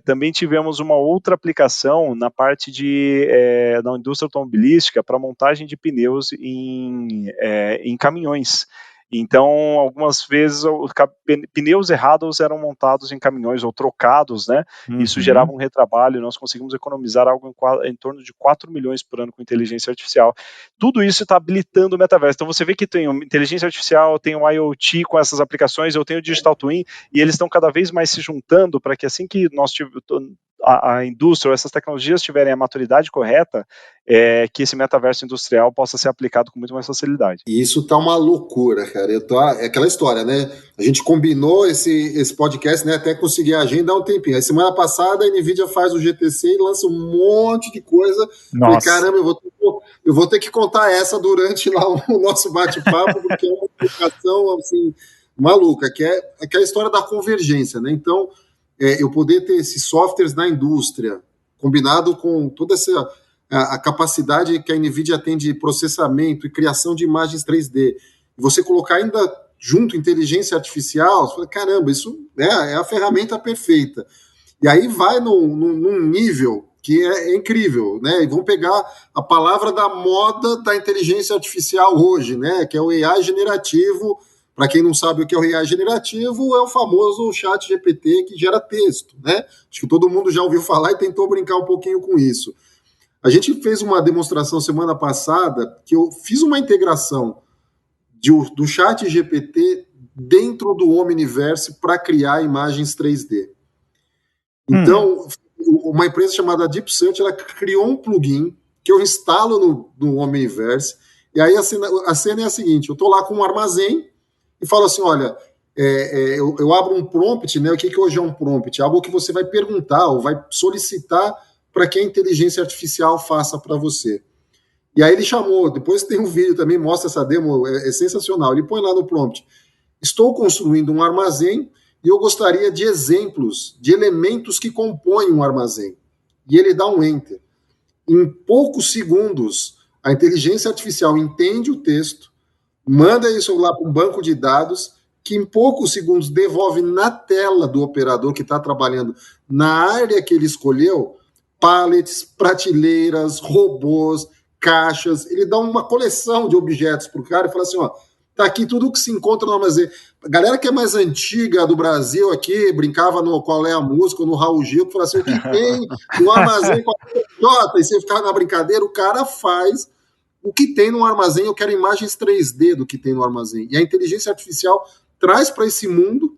Também tivemos uma outra aplicação na parte da indústria automobilística para montagem de pneus em caminhões. Então, algumas vezes, pneus errados eram montados em caminhões ou trocados, né? Isso gerava um retrabalho, e nós conseguimos economizar algo em torno de 4 milhões por ano com inteligência artificial. Tudo isso está habilitando o metaverso. Então, você vê que tem inteligência artificial, tem o IoT com essas aplicações, eu tenho o Digital Twin, e eles estão cada vez mais se juntando para que assim que a indústria ou essas tecnologias tiverem a maturidade correta, que esse metaverso industrial possa ser aplicado com muito mais facilidade. E isso tá uma loucura, cara. É aquela história, né? A gente combinou esse podcast, né? Até conseguir a agenda há um tempinho. A semana passada a NVIDIA faz o GTC e lança um monte de coisa. Falei, caramba, eu vou ter que contar essa durante lá o nosso bate-papo, porque é uma aplicação assim, maluca, que é aquela história da convergência, né? Então, eu poder ter esses softwares na indústria, combinado com toda a capacidade que a NVIDIA tem de processamento e criação de imagens 3D, e você colocar ainda junto inteligência artificial, você fala, caramba, isso é a ferramenta perfeita. E aí vai num nível que é incrível, né? E vão pegar a palavra da moda da inteligência artificial hoje, né? Que é o AI generativo. Para quem não sabe o que é o AI generativo, é o famoso chat GPT que gera texto, né? Acho que todo mundo já ouviu falar e tentou brincar um pouquinho com isso. A gente fez uma demonstração semana passada que eu fiz uma integração do chat GPT dentro do Omniverse para criar imagens 3D. Então, uma empresa chamada Deep Search, ela criou um plugin que eu instalo no Omniverse, e aí a cena é a seguinte, eu estou lá com um armazém e falo assim, olha, eu abro um prompt, né? O que hoje é um prompt? Algo que você vai perguntar ou vai solicitar para que a inteligência artificial faça para você. E aí ele chamou, depois tem um vídeo também, mostra essa demo, é sensacional, ele põe lá no prompt, estou construindo um armazém e eu gostaria de exemplos de elementos que compõem um armazém. E ele dá um enter. Em poucos segundos, a inteligência artificial entende o texto, manda isso lá para um banco de dados, que em poucos segundos devolve na tela do operador que está trabalhando na área que ele escolheu, pallets, prateleiras, robôs, caixas. Ele dá uma coleção de objetos para o cara e fala assim, ó, tá aqui tudo que se encontra no armazém. A galera que é mais antiga do Brasil aqui, brincava no Qual é a Música, no Raul Gil, que fala assim, o que tem no armazém com a Jota, e você ficar na brincadeira, o cara faz o que tem no armazém, eu quero imagens 3D do que tem no armazém. E a inteligência artificial traz para esse mundo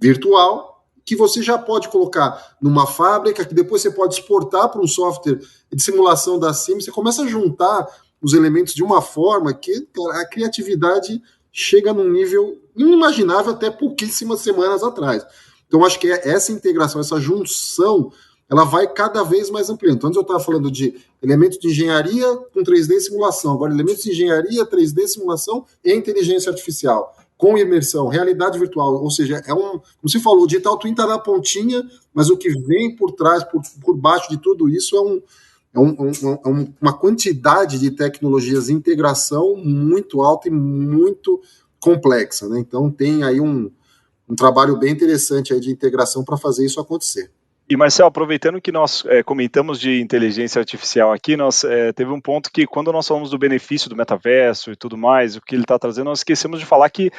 virtual que você já pode colocar numa fábrica, que depois você pode exportar para um software de simulação da SIM, você começa a juntar os elementos de uma forma que a criatividade chega num nível inimaginável até pouquíssimas semanas atrás. Então, acho que essa integração, essa junção, ela vai cada vez mais ampliando. Então, antes eu estava falando de elementos de engenharia com 3D e simulação, agora elementos de engenharia, 3D, simulação e inteligência artificial, com imersão, realidade virtual, ou seja, como você falou, o Digital Twin está na pontinha, mas o que vem por trás, por baixo de tudo isso uma quantidade de tecnologias de integração muito alta e muito complexa, né? Então tem aí um trabalho bem interessante aí de integração para fazer isso acontecer. E Marcel, aproveitando que nós comentamos de inteligência artificial aqui, teve um ponto que quando nós falamos do benefício do metaverso e tudo mais, o que ele está trazendo, nós esquecemos de falar que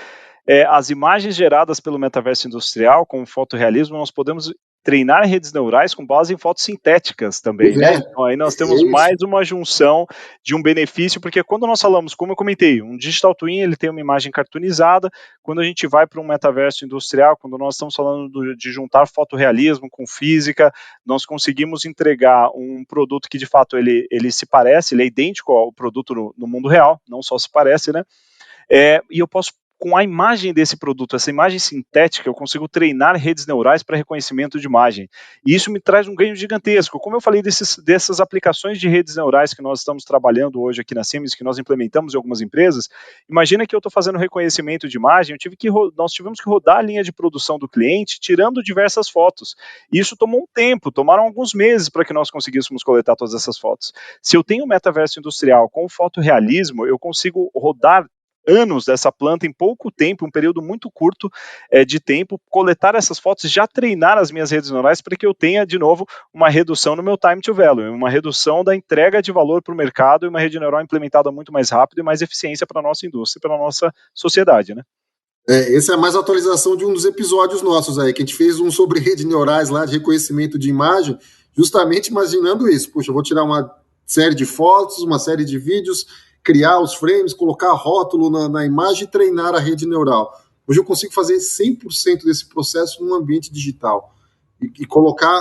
as imagens geradas pelo metaverso industrial, com fotorrealismo, nós podemos treinar redes neurais com base em fotos sintéticas também, né? Então aí nós temos mais uma junção de um benefício, porque quando nós falamos, como eu comentei, um Digital Twin, ele tem uma imagem cartoonizada, quando a gente vai para um metaverso industrial, quando nós estamos falando de juntar fotorrealismo com física, nós conseguimos entregar um produto que de fato ele se parece, ele é idêntico ao produto no mundo real, não só se parece, né? E eu posso, com a imagem desse produto, essa imagem sintética, eu consigo treinar redes neurais para reconhecimento de imagem. E isso me traz um ganho gigantesco. Como eu falei dessas aplicações de redes neurais que nós estamos trabalhando hoje aqui na Siemens, que nós implementamos em algumas empresas, imagina que eu estou fazendo reconhecimento de imagem, nós tivemos que rodar a linha de produção do cliente, tirando diversas fotos. E isso tomou um tempo, tomaram alguns meses para que nós conseguíssemos coletar todas essas fotos. Se eu tenho um metaverso industrial com fotorrealismo, eu consigo rodar anos dessa planta em pouco tempo, um período muito curto de tempo, coletar essas fotos e já treinar as minhas redes neurais para que eu tenha, de novo, uma redução no meu time to value, uma redução da entrega de valor para o mercado e uma rede neural implementada muito mais rápido e mais eficiência para a nossa indústria e para a nossa sociedade, né? Essa é mais atualização de um dos episódios nossos aí, que a gente fez um sobre redes neurais lá, de reconhecimento de imagem, justamente imaginando isso. Puxa, eu vou tirar uma série de fotos, uma série de vídeos, criar os frames, colocar rótulo na imagem e treinar a rede neural. Hoje eu consigo fazer 100% desse processo num ambiente digital e colocar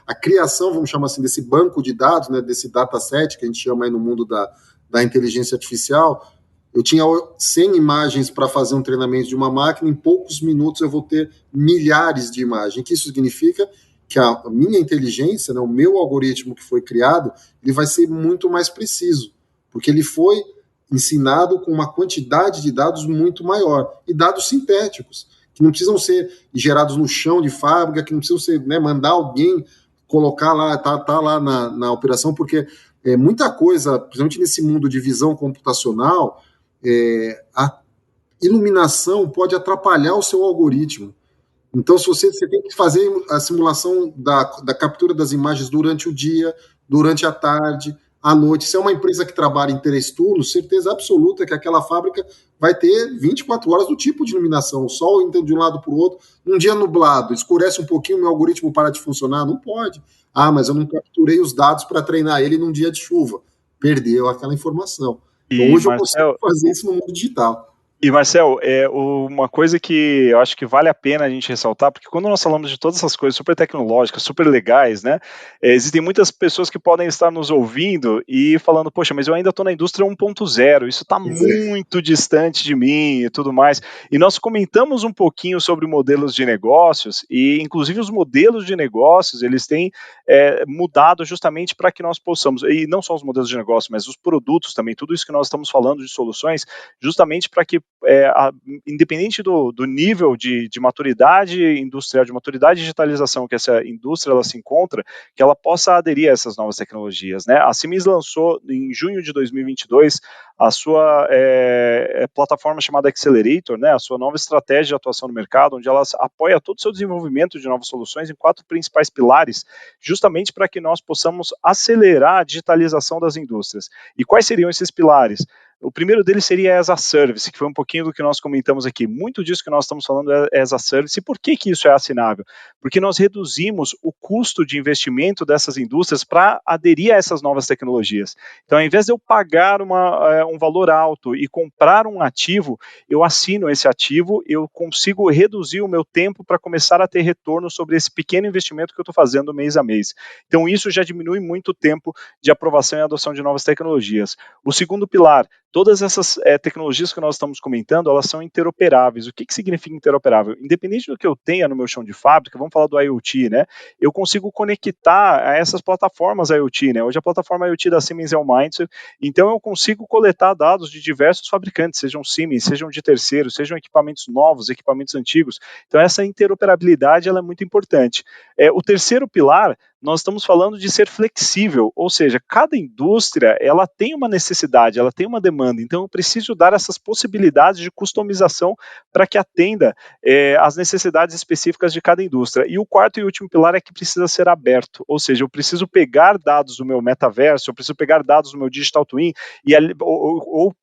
a criação, vamos chamar assim, desse banco de dados, né, desse dataset que a gente chama aí no mundo da inteligência artificial. Eu tinha 100 imagens para fazer um treinamento de uma máquina, em poucos minutos eu vou ter milhares de imagens. O que isso significa? Que a minha inteligência, né, o meu algoritmo que foi criado, ele vai ser muito mais preciso, porque ele foi ensinado com uma quantidade de dados muito maior, e dados sintéticos, que não precisam ser gerados no chão de fábrica, que não precisam ser, né, mandar alguém colocar lá, tá lá na operação, porque muita coisa, principalmente nesse mundo de visão computacional, a iluminação pode atrapalhar o seu algoritmo. Então, se você tem que fazer a simulação da captura das imagens durante o dia, durante a tarde, à noite. Se é uma empresa que trabalha em 3 turnos, certeza absoluta que aquela fábrica vai ter 24 horas do tipo de iluminação. O sol entra de um lado para o outro. Um dia nublado, escurece um pouquinho, meu algoritmo para de funcionar? Não pode. Ah, mas eu não capturei os dados para treinar ele num dia de chuva. Perdeu aquela informação. Então, hoje eu consigo fazer isso no mundo digital. E, Marcel, uma coisa que eu acho que vale a pena a gente ressaltar, porque quando nós falamos de todas essas coisas super tecnológicas, super legais, né, existem muitas pessoas que podem estar nos ouvindo e falando, poxa, mas eu ainda estou na indústria 1.0, isso está muito distante de mim e tudo mais. E nós comentamos um pouquinho sobre modelos de negócios, e inclusive os modelos de negócios, eles têm mudado justamente para que nós possamos, e não só os modelos de negócio, mas os produtos também, tudo isso que nós estamos falando de soluções, justamente para que independente do nível de maturidade industrial, de maturidade de digitalização que essa indústria ela se encontra, que ela possa aderir a essas novas tecnologias, né? A Siemens lançou em junho de 2022 a sua plataforma chamada Accelerator, né? A sua nova estratégia de atuação no mercado, onde ela apoia todo o seu desenvolvimento de novas soluções em 4 principais pilares, justamente para que nós possamos acelerar a digitalização das indústrias. E quais seriam esses pilares? O primeiro deles seria as a Service, que foi um pouquinho do que nós comentamos aqui. Muito disso que nós estamos falando é as a Service. E por que isso é assinável? Porque nós reduzimos o custo de investimento dessas indústrias para aderir a essas novas tecnologias. Então, ao invés de eu pagar um valor alto e comprar um ativo, eu assino esse ativo, eu consigo reduzir o meu tempo para começar a ter retorno sobre esse pequeno investimento que eu estou fazendo mês a mês. Então, isso já diminui muito o tempo de aprovação e adoção de novas tecnologias. O segundo pilar, todas essas tecnologias que nós estamos comentando, elas são interoperáveis. O que significa interoperável? Independente do que eu tenha no meu chão de fábrica, vamos falar do IoT, né? Eu consigo conectar a essas plataformas IoT, né? Hoje a plataforma IoT da Siemens é o Mindset, então eu consigo coletar dados de diversos fabricantes, sejam Siemens, sejam de terceiros, sejam equipamentos novos, equipamentos antigos. Então essa interoperabilidade ela é muito importante. O terceiro pilar, nós estamos falando de ser flexível, ou seja, cada indústria ela tem uma necessidade, ela tem uma demanda, então eu preciso dar essas possibilidades de customização para que atenda às necessidades específicas de cada indústria. E o quarto e último pilar é que precisa ser aberto, ou seja, eu preciso pegar dados do meu metaverso, eu preciso pegar dados do meu digital twin ou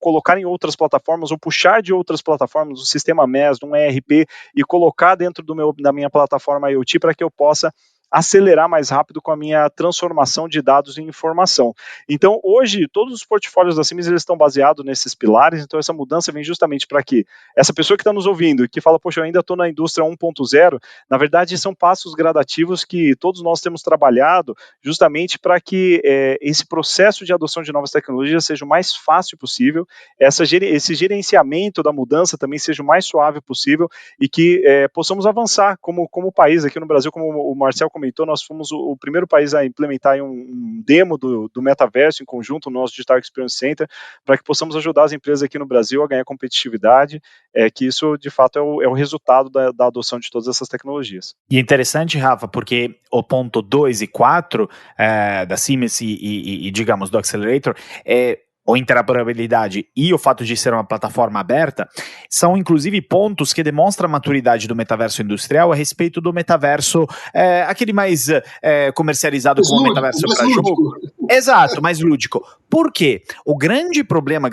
colocar em outras plataformas, ou puxar de outras plataformas, do sistema MES, de um ERP, e colocar dentro da minha plataforma IoT para que eu possa acelerar mais rápido com a minha transformação de dados em informação. Então, hoje, todos os portfólios da Siemens eles estão baseados nesses pilares, então essa mudança vem justamente para que essa pessoa que está nos ouvindo e que fala, poxa, eu ainda estou na indústria 1.0, na verdade são passos gradativos que todos nós temos trabalhado justamente para que esse processo de adoção de novas tecnologias seja o mais fácil possível, esse gerenciamento da mudança também seja o mais suave possível e que possamos avançar como país aqui no Brasil, como o Marcel comentou, nós fomos o primeiro país a implementar um demo do metaverso em conjunto no nosso Digital Experience Center, para que possamos ajudar as empresas aqui no Brasil a ganhar competitividade, que isso de fato é o resultado da adoção de todas essas tecnologias. E é interessante, Rafa, porque o ponto 2 e 4 da Siemens e digamos, do Accelerator ou interoperabilidade e o fato de ser uma plataforma aberta, são inclusive pontos que demonstram a maturidade do metaverso industrial a respeito do metaverso, aquele mais comercializado como metaverso para jogo. Exato, mais lúdico. Por quê? O grande problema,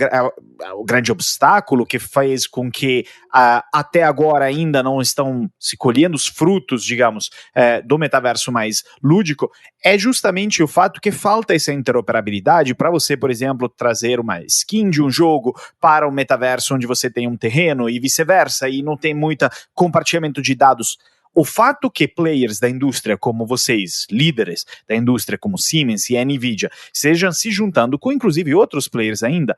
o grande obstáculo que fez com que até agora ainda não estão se colhendo os frutos, digamos, do metaverso mais lúdico, é justamente o fato que falta essa interoperabilidade para você, por exemplo, trazer uma skin de um jogo para o metaverso onde você tem um terreno e vice-versa, e não tem muito compartilhamento de dados. O fato que players da indústria como vocês, líderes da indústria como Siemens e a NVIDIA, estejam se juntando com inclusive outros players ainda,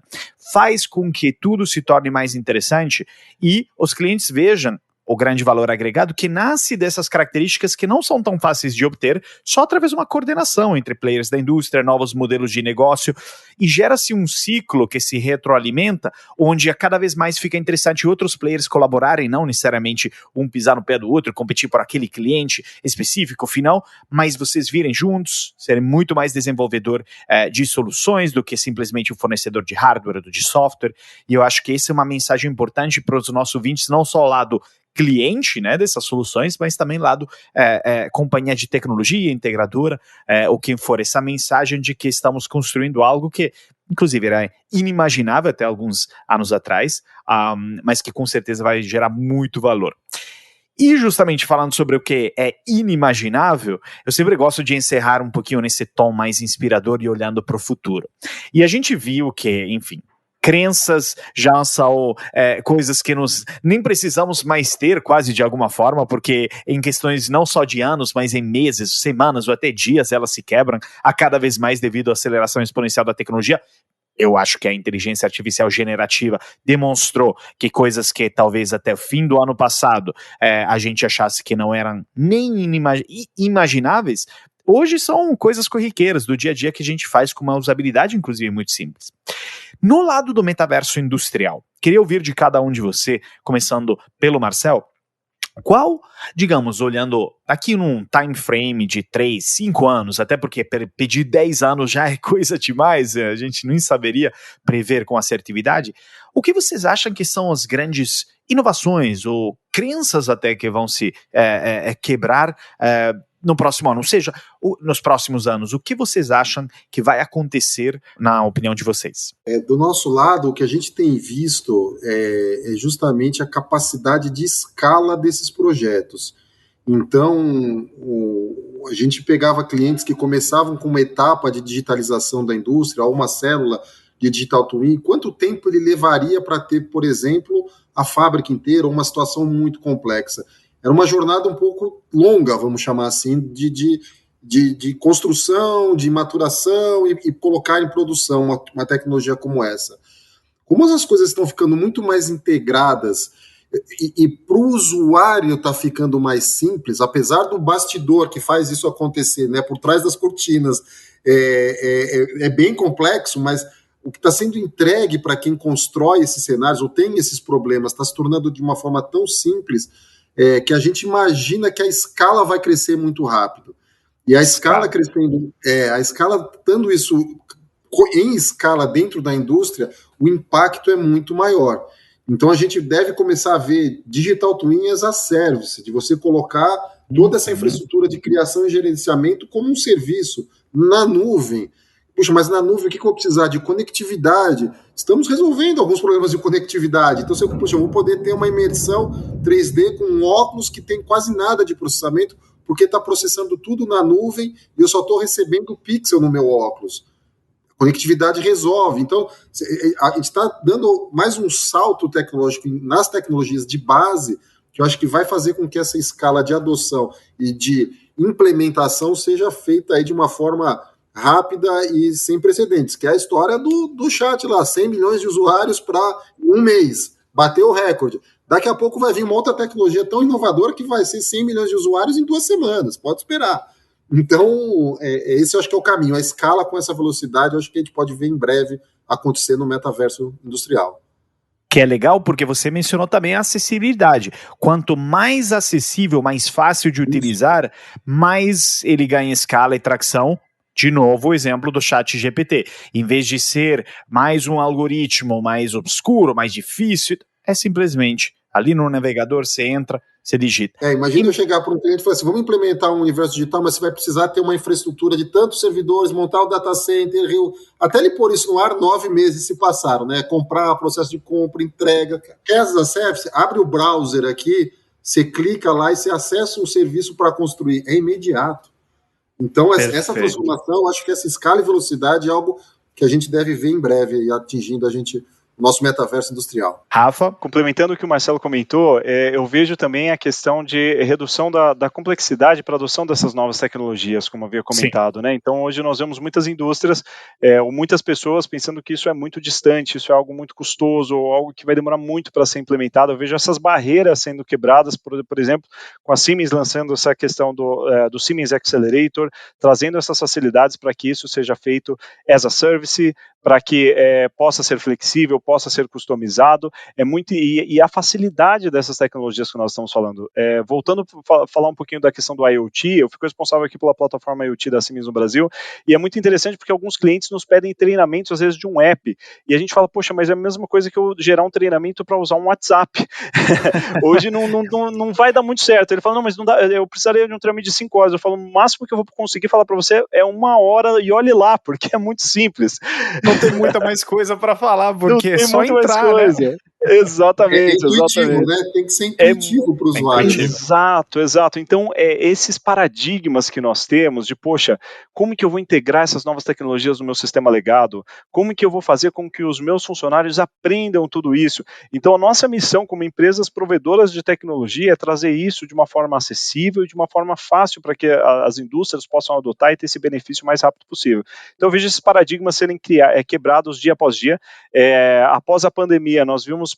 faz com que tudo se torne mais interessante e os clientes vejam o grande valor agregado que nasce dessas características que não são tão fáceis de obter só através de uma coordenação entre players da indústria, novos modelos de negócio, e gera-se um ciclo que se retroalimenta, onde a cada vez mais fica interessante outros players colaborarem, não necessariamente um pisar no pé do outro, competir por aquele cliente específico final, mas vocês virem juntos, serem muito mais desenvolvedor de soluções do que simplesmente um fornecedor de hardware ou de software, e eu acho que essa é uma mensagem importante para os nossos ouvintes, não só ao lado cliente, né, dessas soluções, mas também lado companhia de tecnologia, integradora, ou quem for, essa mensagem de que estamos construindo algo que, inclusive, era inimaginável até alguns anos atrás, mas que com certeza vai gerar muito valor. E justamente falando sobre o que é inimaginável, eu sempre gosto de encerrar um pouquinho nesse tom mais inspirador e olhando para o futuro. E a gente viu que, enfim, crenças já são coisas que nós nem precisamos mais ter quase de alguma forma, porque em questões não só de anos, mas em meses, semanas ou até dias, elas se quebram a cada vez mais devido à aceleração exponencial da tecnologia. Eu acho que a inteligência artificial generativa demonstrou que coisas que talvez até o fim do ano passado a gente achasse que não eram nem imagináveis, hoje são coisas corriqueiras do dia a dia que a gente faz com uma usabilidade, inclusive, muito simples. No lado do metaverso industrial, queria ouvir de cada um de você, começando pelo Marcel, qual, digamos, olhando aqui num time frame de 3, 5 anos, até porque pedir 10 anos já é coisa demais, a gente nem saberia prever com assertividade, o que vocês acham que são as grandes inovações ou crenças até que vão se quebrar no próximo ano, ou seja, nos próximos anos, o que vocês acham que vai acontecer na opinião de vocês? Do nosso lado, o que a gente tem visto é justamente a capacidade de escala desses projetos. Então, a gente pegava clientes que começavam com uma etapa de digitalização da indústria, ou uma célula de digital twin, quanto tempo ele levaria para ter, por exemplo, a fábrica inteira, ou uma situação muito complexa. Era uma jornada um pouco longa, vamos chamar assim, de construção, de maturação e colocar em produção uma tecnologia como essa. Como as coisas estão ficando muito mais integradas e para o usuário está ficando mais simples, apesar do bastidor que faz isso acontecer, né, por trás das cortinas, é bem complexo, mas o que está sendo entregue para quem constrói esses cenários ou tem esses problemas está se tornando de uma forma tão simples que a gente imagina que a escala vai crescer muito rápido. E a escala crescendo, a escala, dando isso em escala dentro da indústria, o impacto é muito maior. Então a gente deve começar a ver digital twin as a service, de você colocar toda essa infraestrutura de criação e gerenciamento como um serviço na nuvem. Puxa, mas na nuvem o que eu vou precisar? De conectividade. Estamos resolvendo alguns problemas de conectividade. Então, eu vou poder ter uma imersão 3D com um óculos que tem quase nada de processamento, porque está processando tudo na nuvem e eu só estou recebendo pixel no meu óculos. Conectividade resolve. Então, a gente está dando mais um salto tecnológico nas tecnologias de base, que eu acho que vai fazer com que essa escala de adoção e de implementação seja feita aí de uma forma rápida e sem precedentes, que é a história do chat lá, 100 milhões de usuários para um mês, bateu o recorde. Daqui a pouco vai vir uma outra tecnologia tão inovadora que vai ser 100 milhões de usuários em 2 semanas, pode esperar. Então, esse eu acho que é o caminho, a escala com essa velocidade, eu acho que a gente pode ver em breve acontecer no metaverso industrial. Que é legal porque você mencionou também a acessibilidade. Quanto mais acessível, mais fácil de utilizar, mais ele ganha escala e tração. De novo, o exemplo do ChatGPT. Em vez de ser mais um algoritmo mais obscuro, mais difícil, é simplesmente ali no navegador, você entra, você digita. Imagina eu chegar para um cliente e falar assim, vamos implementar um universo digital, mas você vai precisar ter uma infraestrutura de tantos servidores, montar o data center, até ele pôr isso no ar, 9 meses se passaram, né? Comprar, processo de compra, entrega. Quer as a service? Abre o browser aqui, você clica lá e você acessa um serviço para construir. É imediato. Então, essa transformação, acho que essa escala e velocidade é algo que a gente deve ver em breve, atingindo o nosso metaverso industrial. Rafa, complementando o que o Marcelo comentou, eu vejo também a questão de redução da complexidade para a adoção dessas novas tecnologias, como havia comentado, né? Então, hoje nós vemos muitas indústrias, ou muitas pessoas pensando que isso é muito distante, isso é algo muito custoso, ou algo que vai demorar muito para ser implementado. Eu vejo essas barreiras sendo quebradas, por exemplo, com a Siemens lançando essa questão do Siemens Accelerator, trazendo essas facilidades para que isso seja feito as a service, para que possa ser flexível, possa ser customizado, e a facilidade dessas tecnologias que nós estamos falando. Voltando a falar um pouquinho da questão do IoT, eu fico responsável aqui pela plataforma IoT da Siemens no Brasil, e é muito interessante porque alguns clientes nos pedem treinamentos, às vezes, de um app, e a gente fala, poxa, mas é a mesma coisa que eu gerar um treinamento para usar um WhatsApp. Hoje não vai dar muito certo. Ele fala, não, mas não dá, eu precisaria de um treinamento de 5 horas. Eu falo, o máximo que eu vou conseguir falar para você é 1 hora, e olhe lá, porque é muito simples. Não tem muita mais coisa para falar, porque é só entrar, né? Exatamente, é intuitivo, exatamente. né? Tem que ser intuitivo para o usuário. Exato. Então, esses paradigmas que nós temos de, poxa, como que eu vou integrar essas novas tecnologias no meu sistema legado? Como que eu vou fazer com que os meus funcionários aprendam tudo isso? Então, a nossa missão como empresas provedoras de tecnologia é trazer isso de uma forma acessível e de uma forma fácil para que as indústrias possam adotar e ter esse benefício o mais rápido possível. Então, eu vejo esses paradigmas serem quebrados dia após dia. Após a pandemia, nós vimos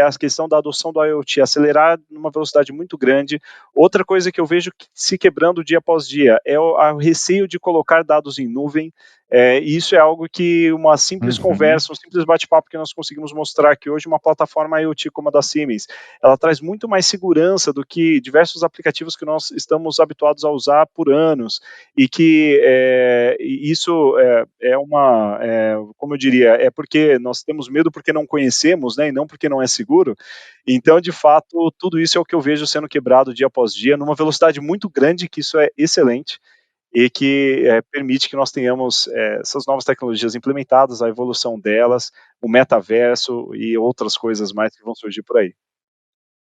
a questão da adoção do IoT acelerar numa velocidade muito grande. Outra coisa que eu vejo se quebrando dia após dia é o receio de colocar dados em nuvem. E isso é algo que uma simples conversa, um simples bate-papo que nós conseguimos mostrar que hoje uma plataforma IoT como a da Siemens, ela traz muito mais segurança do que diversos aplicativos que nós estamos habituados a usar por anos, e que isso como eu diria, é porque nós temos medo porque não conhecemos, né, e não porque não é seguro. Então, de fato, tudo isso é o que eu vejo sendo quebrado dia após dia, numa velocidade muito grande, que isso é excelente, e que permite que nós tenhamos essas novas tecnologias implementadas, a evolução delas, o metaverso e outras coisas mais que vão surgir por aí.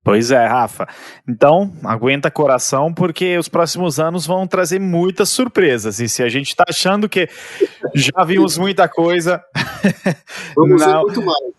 Pois é, Rafa. Então, aguenta coração, porque os próximos anos vão trazer muitas surpresas. E se a gente está achando que já vimos muita coisa... Vamos ver muito mais.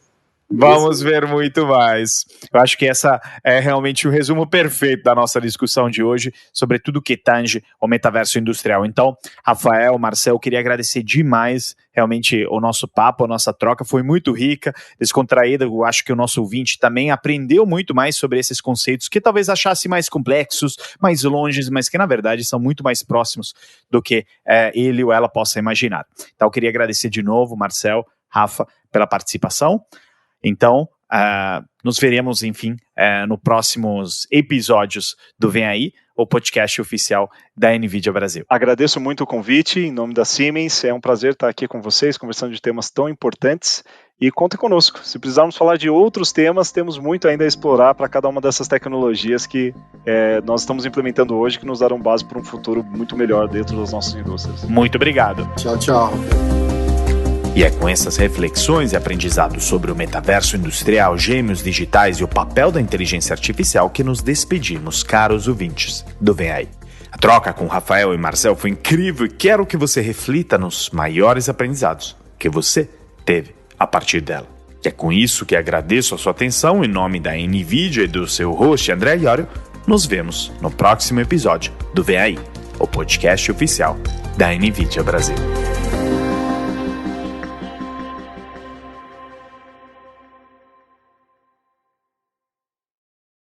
Vamos ver muito mais. Eu acho que essa é realmente o resumo perfeito da nossa discussão de hoje sobre tudo que tange o metaverso industrial. Então, Rafael, Marcel, eu queria agradecer demais realmente o nosso papo, a nossa troca foi muito rica, descontraída. Eu acho que o nosso ouvinte também aprendeu muito mais sobre esses conceitos que talvez achasse mais complexos, mais longes, mas que na verdade são muito mais próximos do que ele ou ela possa imaginar. Então, eu queria agradecer de novo, Marcel, Rafa, pela participação. Então, nos veremos, enfim, nos próximos episódios do Vem Aí, o podcast oficial da NVIDIA Brasil. Agradeço muito o convite, em nome da Siemens, é um prazer estar aqui com vocês, conversando de temas tão importantes, e contem conosco. Se precisarmos falar de outros temas, temos muito ainda a explorar para cada uma dessas tecnologias que nós estamos implementando hoje, que nos darão base para um futuro muito melhor dentro das nossas indústrias. Muito obrigado. Tchau. E é com essas reflexões e aprendizados sobre o metaverso industrial, gêmeos digitais e o papel da inteligência artificial que nos despedimos, caros ouvintes do Vem Aí. A troca com Rafael e Marcel foi incrível e quero que você reflita nos maiores aprendizados que você teve a partir dela. E é com isso que agradeço a sua atenção em nome da NVIDIA e do seu host André Iorio. Nos vemos no próximo episódio do Vem Aí, o podcast oficial da NVIDIA Brasil.